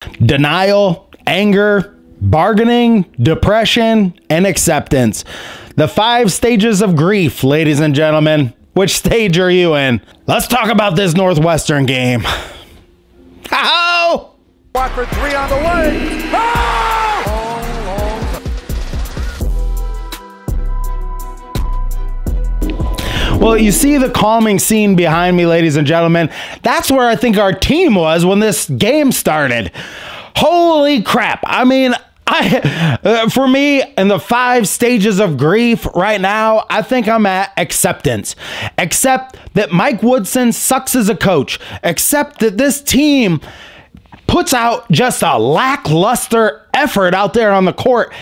Denial, anger, bargaining, depression, and acceptance. The 5 stages of grief, ladies and gentlemen. Which stage are you in? Let's talk about this Northwestern game. Ow! For 3 on the way. Oh! Well, you see the calming scene behind me, ladies and gentlemen. That's where I think our team was when this game started. Holy crap. I mean, for me, in the 5 stages of grief right now, I think I'm at acceptance. Accept that Mike Woodson sucks as a coach. Accept that this team puts out just a lackluster effort out there on the court.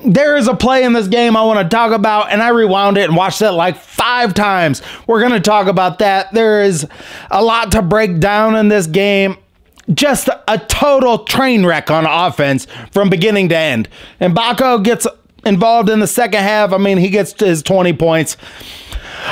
There is a play in this game I want to talk about, and I rewound it and watched it like 5 times. We're going to talk about that. There is a lot to break down in this game. Just a total train wreck on offense from beginning to end. And Baco gets involved in the second half. I mean, he gets to his 20 points.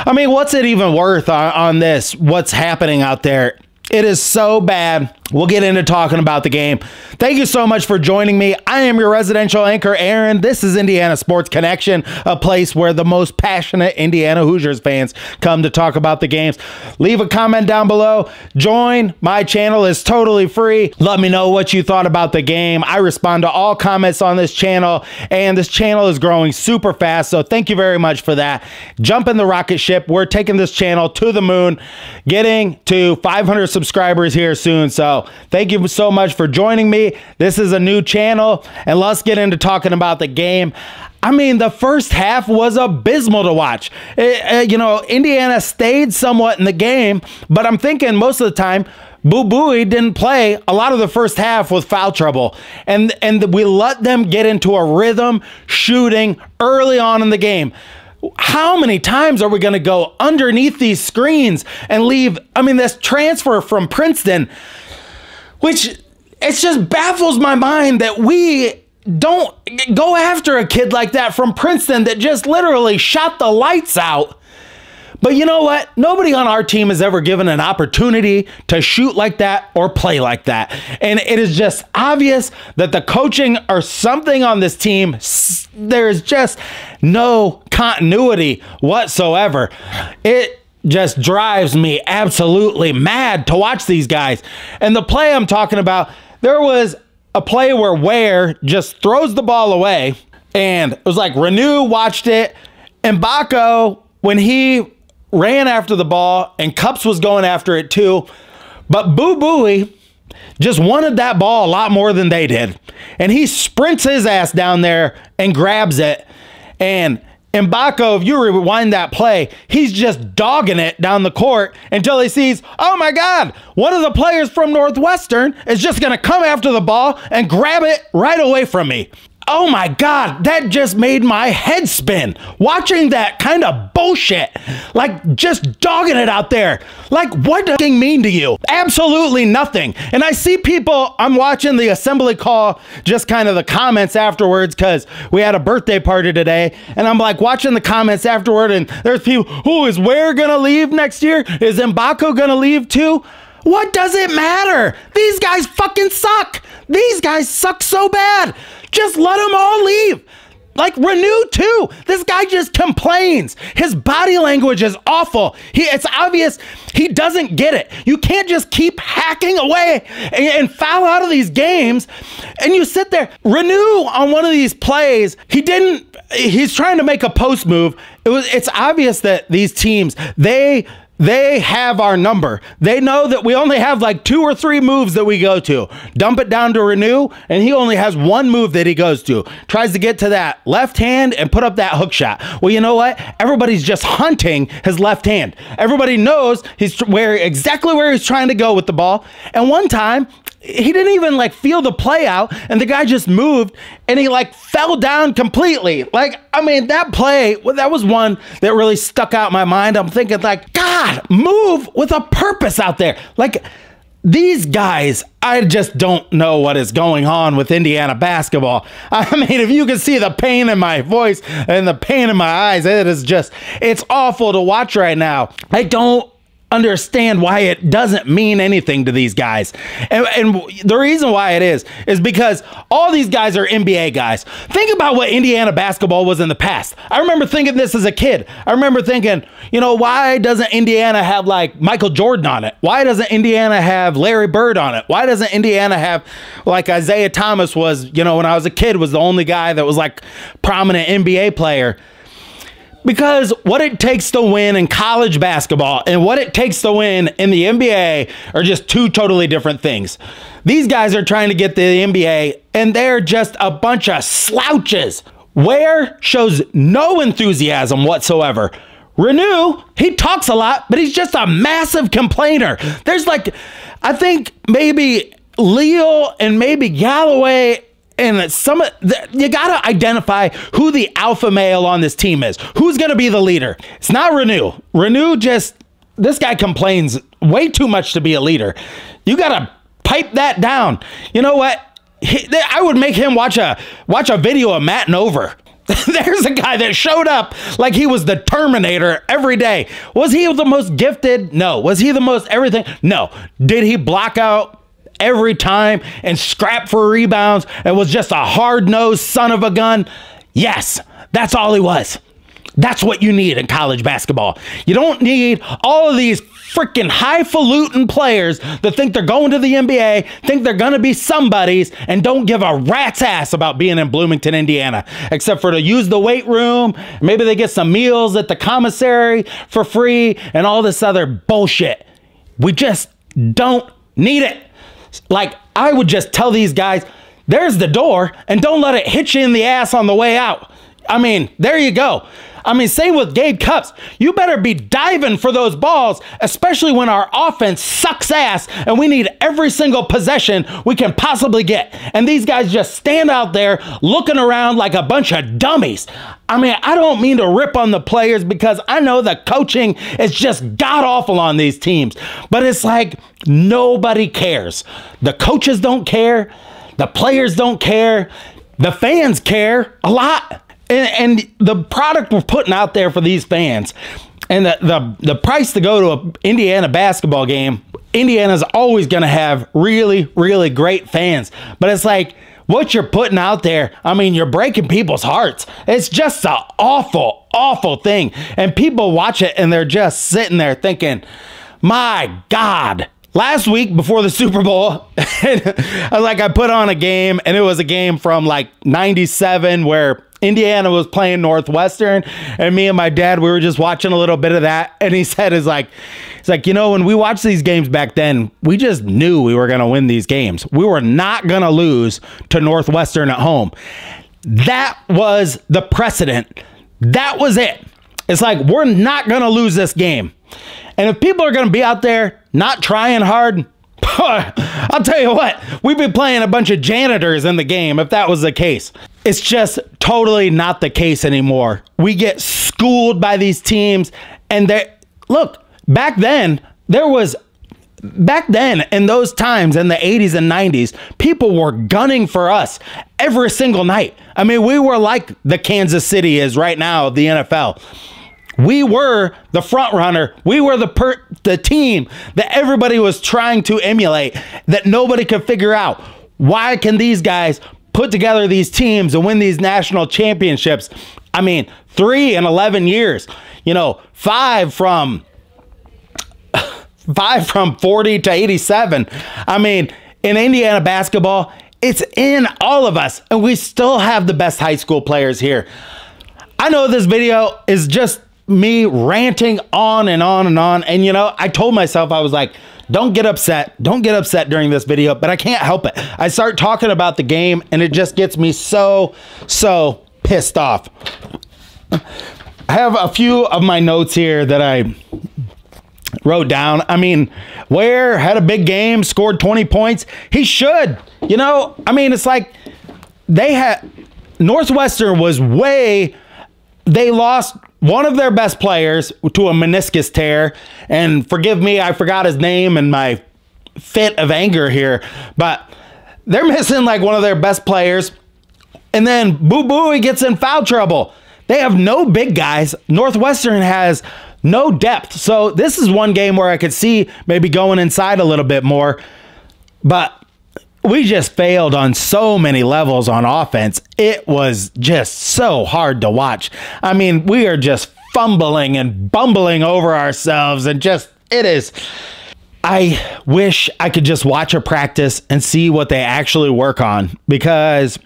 I mean, what's it even worth on this? What's happening out there? It is so bad. We'll get into talking about the game. Thank you so much for joining me. I am your residential anchor, Aaron. This is Indiana Sports Connection, a place where the most passionate Indiana Hoosiers fans come to talk about the games. Leave a comment down below. Join my channel. It's totally free. Let me know what you thought about the game. I respond to all comments on this channel, and this channel is growing super fast, so thank you very much for that. Jump in the rocket ship. We're taking this channel to the moon, getting to 500 subscribers here soon, so thank you so much for joining me. This is a new channel, and let's get into talking about the game. I mean, the first half was abysmal to watch. You know, Indiana stayed somewhat in the game, but I'm thinking most of the time, Boo Buie didn't play a lot of the first half with foul trouble. And we let them get into a rhythm shooting early on in the game. How many times are we going to go underneath these screens and leave? I mean, this transfer from Princeton, which it just baffles my mind that we don't go after a kid like that from Princeton that just literally shot the lights out. But you know what? Nobody on our team has ever given an opportunity to shoot like that or play like that. And it is just obvious that the coaching or something on this team, there's just no continuity whatsoever. It just drives me absolutely mad to watch these guys. And the play I'm talking about, there was a play where Ware just throws the ball away, and it was like Renew watched it, and Baco, when he ran after the ball, and Cups was going after it too, but Boo Buie just wanted that ball a lot more than they did. And he sprints his ass down there and grabs it, and Baco, if you rewind that play, he's just dogging it down the court until he sees, oh my God, one of the players from Northwestern is just going to come after the ball and grab it right away from me. Oh my God, that just made my head spin. Watching that kind of bullshit, like just dogging it out there. Like, what does it mean to you? Absolutely nothing. And I see people, I'm watching the assembly call, just kind of the comments afterwards, because we had a birthday party today. And I'm like watching the comments afterward, and there's people, who is Ware gonna leave next year? Is Baco gonna leave too? What does it matter? These guys fucking suck. These guys suck so bad. Just let them all leave. Like Renew too. This guy just complains. His body language is awful. It's obvious he doesn't get it. You can't just keep hacking away and foul out of these games. And you sit there. Renew on one of these plays, he's trying to make a post move. It's obvious that these teams, they have our number. They know that we only have like 2 or 3 moves that we go to. Dump it down to Renew, and he only has 1 move that he goes to. Tries to get to that left hand and put up that hook shot. Well, you know what? Everybody's just hunting his left hand. Everybody knows exactly where he's trying to go with the ball. And one time, he didn't even like feel the play out, and the guy just moved and he like fell down completely. Like, I mean, that play, well, that was one that really stuck out in my mind. I'm thinking like, God, move with a purpose out there. Like, these guys, I just don't know what is going on with Indiana basketball. I mean, if you can see the pain in my voice and the pain in my eyes, it's awful to watch right now. I don't understand why it doesn't mean anything to these guys. And the reason why it is because all these guys are NBA guys. Think about what Indiana basketball was in the past. I remember thinking this as a kid. I remember thinking, you know, why doesn't Indiana have like Michael Jordan on it? Why doesn't Indiana have Larry Bird on it? Why doesn't Indiana have like Isaiah Thomas was, you know, when I was a kid, was the only guy that was like prominent NBA player? Because what it takes to win in college basketball and what it takes to win in the NBA are just two totally different things. These guys are trying to get to the NBA, and they're just a bunch of slouches. Ware shows no enthusiasm whatsoever. Renew, he talks a lot, but he's just a massive complainer. There's like, I think maybe Leal and maybe Galloway, and you got to identify who the alpha male on this team is. Who's going to be the leader? It's not Renew. Renew this guy complains way too much to be a leader. You got to pipe that down. You know what? I would make him watch a video of Matt Nover. There's a guy that showed up like he was the Terminator every day. Was he the most gifted? No. Was he the most everything? No. Did he block out every time and scrap for rebounds and was just a hard-nosed son of a gun? Yes, that's all he was. That's what you need in college basketball. You don't need all of these freaking highfalutin players that think they're going to the NBA, think they're going to be somebodies, and don't give a rat's ass about being in Bloomington, Indiana, except for to use the weight room. Maybe they get some meals at the commissary for free and all this other bullshit. We just don't need it. Like, I would just tell these guys, there's the door, and don't let it hit you in the ass on the way out. I mean, there you go. I mean, same with Gabe Cupps. You better be diving for those balls, especially when our offense sucks ass and we need every single possession we can possibly get. And these guys just stand out there looking around like a bunch of dummies. I mean, I don't mean to rip on the players because I know the coaching is just god-awful on these teams. But it's like nobody cares. The coaches don't care. The players don't care. The fans care a lot. And the product we're putting out there for these fans and the price to go to an Indiana basketball game, Indiana's always going to have really, really great fans. But it's like what you're putting out there, I mean, you're breaking people's hearts. It's just an awful, awful thing. And people watch it and they're just sitting there thinking, my God. Last week before the Super Bowl, I put on a game, and it was a game from like 97 where Indiana was playing Northwestern, and me and my dad, we were just watching a little bit of that. And he said, he's like, you know, when we watched these games back then, we just knew we were going to win these games. We were not going to lose to Northwestern at home. That was the precedent. That was it. It's like, we're not going to lose this game. And if people are going to be out there not trying hard, I'll tell you what, we'd be playing a bunch of janitors in the game if that was the case. It's just totally not the case anymore. We get schooled by these teams. And look, back then, in those times, in the 80s and 90s, people were gunning for us every single night. I mean, we were like the Kansas City is right now, the NFL. We were the front runner. We were the team that everybody was trying to emulate, that nobody could figure out. Why can these guys put together these teams and win these national championships? I mean, 3 in 11 years, you know, 5 from 40 to 87. I mean, in Indiana basketball, it's in all of us, and we still have the best high school players here. I know this video is just me ranting on and on and on. And, you know, I told myself, I was like, don't get upset. Don't get upset during this video, but I can't help it. I start talking about the game and it just gets me so pissed off. I have a few of my notes here that I wrote down. I mean, Ware had a big game, scored 20 points. He should, you know, I mean, it's like Northwestern was they lost one of their best players to a meniscus tear, and forgive me, I forgot his name in my fit of anger here, but they're missing like one of their best players, and then he gets in foul trouble. They have no big guys. Northwestern has no depth. So this is one game where I could see maybe going inside a little bit more, but we just failed on so many levels on offense. It was just so hard to watch. I mean, we are just fumbling and bumbling over ourselves, and just, it is. I wish I could just watch a practice and see what they actually work on, because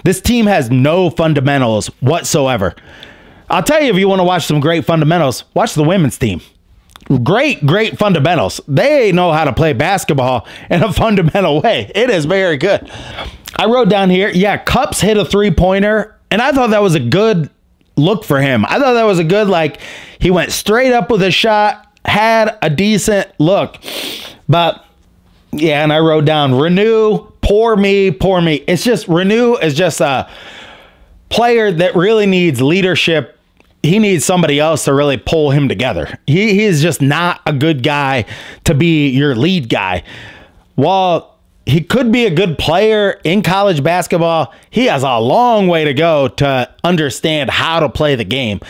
this team has no fundamentals whatsoever. I'll tell you, if you want to watch some great fundamentals, watch the women's team. Great fundamentals. They know how to play basketball in a fundamental way. It is very good. I wrote down here, yeah, Cups hit a three-pointer, and I thought that was a good look for him. I thought that was a good, like, he went straight up with a shot, had a decent look. But, yeah, and I wrote down, Renew, poor me. It's just, Renew is just a player that really needs leadership. He needs somebody else to really pull him together. He is just not a good guy to be your lead guy. While he could be a good player in college basketball, he has a long way to go to understand how to play the game.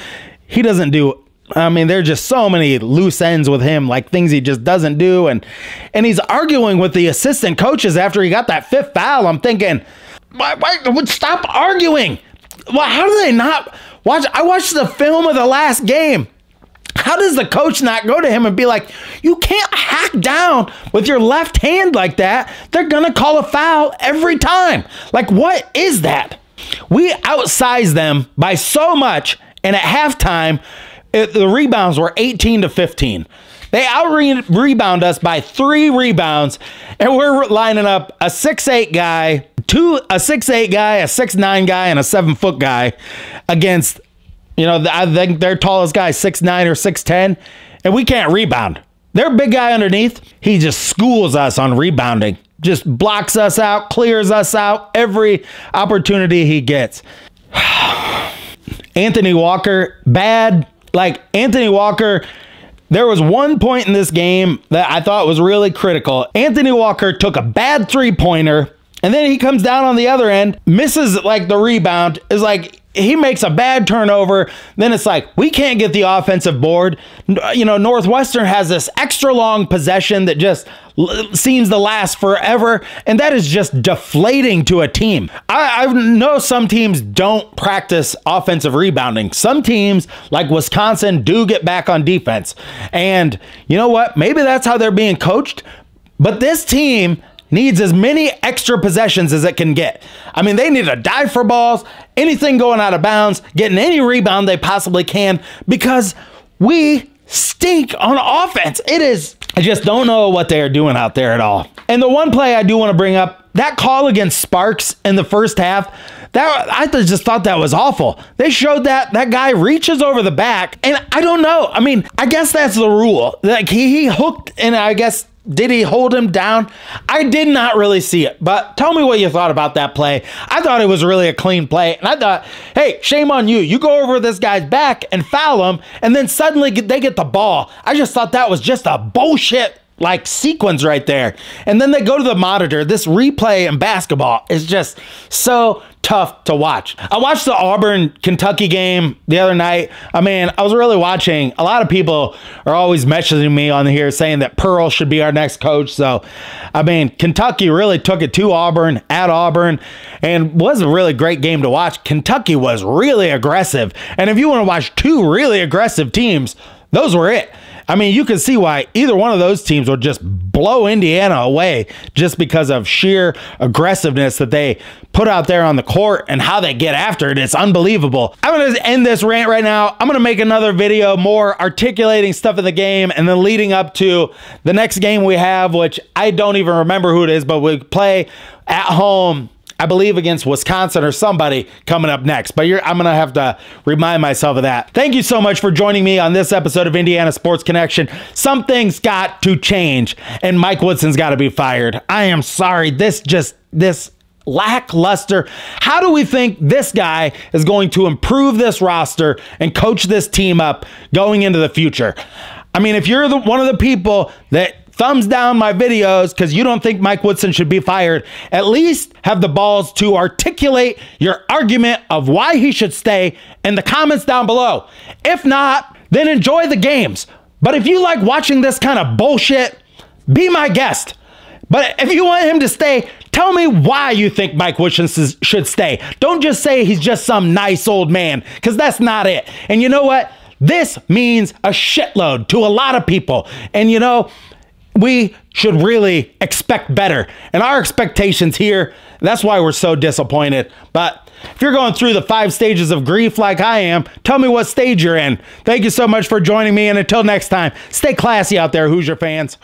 He doesn't do, I mean, there are just so many loose ends with him, like things he just doesn't do. And he's arguing with the assistant coaches after he got that fifth foul. I'm thinking, why stop arguing? Well, how do they not watch? I watched the film of the last game. How does the coach not go to him and be like, you can't hack down with your left hand like that? They're going to call a foul every time. Like, what is that? We outsized them by so much, and at halftime, the rebounds were 18-15. They out-rebound us by 3 rebounds, and we're lining up a 6'8 guy, a 6'8 guy, a 6'9 guy, and a 7-foot guy against, you know, I think their tallest guy is 6'9 or 6'10, and we can't rebound. Their big guy underneath, he just schools us on rebounding, just blocks us out, clears us out every opportunity he gets. Anthony Walker, bad. Like, Anthony Walker, there was one point in this game that I thought was really critical. Anthony Walker took a bad three-pointer, and then he comes down on the other end, misses like the rebound. It's like he makes a bad turnover. Then it's like, we can't get the offensive board. You know, Northwestern has this extra long possession that just seems to last forever, and that is just deflating to a team. I know some teams don't practice offensive rebounding. Some teams, like Wisconsin, do get back on defense. And you know what? Maybe that's how they're being coached. But this team needs as many extra possessions as it can get. I mean, they need to dive for balls, anything going out of bounds, getting any rebound they possibly can, because we stink on offense. It is, I just don't know what they are doing out there at all. And the one play I do want to bring up, that call against Sparks in the first half, that I just thought that was awful. They showed that guy reaches over the back, and I don't know. I mean, I guess that's the rule. Like, he hooked, and I guess, did he hold him down? I did not really see it, but tell me what you thought about that play. I thought it was really a clean play, and I thought, hey, shame on you. You go over this guy's back and foul him, and then suddenly they get the ball. I just thought that was just a bullshit like sequence right there. And then they go to the monitor. This replay in basketball is just so tough to watch. I watched the Auburn-Kentucky game the other night. I mean, I was really watching. A lot of people are always messaging me on here saying that Pearl should be our next coach. So, I mean, Kentucky really took it to Auburn, at Auburn, and was a really great game to watch. Kentucky was really aggressive. And if you want to watch 2 really aggressive teams, those were it. I mean, you can see why either one of those teams would just blow Indiana away just because of sheer aggressiveness that they put out there on the court and how they get after it. It's unbelievable. I'm going to end this rant right now. I'm going to make another video more articulating stuff in the game and then leading up to the next game we have, which I don't even remember who it is, but we play at home, I believe, against Wisconsin or somebody coming up next. But I'm going to have to remind myself of that. Thank you so much for joining me on this episode of Indiana Sports Connection. Something's got to change, and Mike Woodson's got to be fired. I am sorry. This lackluster. How do we think this guy is going to improve this roster and coach this team up going into the future? I mean, if you're one of the people that thumbs down my videos because you don't think Mike Woodson should be fired, at least have the balls to articulate your argument of why he should stay in the comments down below. If not, then enjoy the games. But if you like watching this kind of bullshit, be my guest. But if you want him to stay, tell me why you think Mike Wishes should stay. Don't just say he's just some nice old man, because that's not it. And you know what? This means a shitload to a lot of people. And you know, we should really expect better. And our expectations here, that's why we're so disappointed. But if you're going through the 5 stages of grief like I am, tell me what stage you're in. Thank you so much for joining me. And until next time, stay classy out there, Hoosier fans.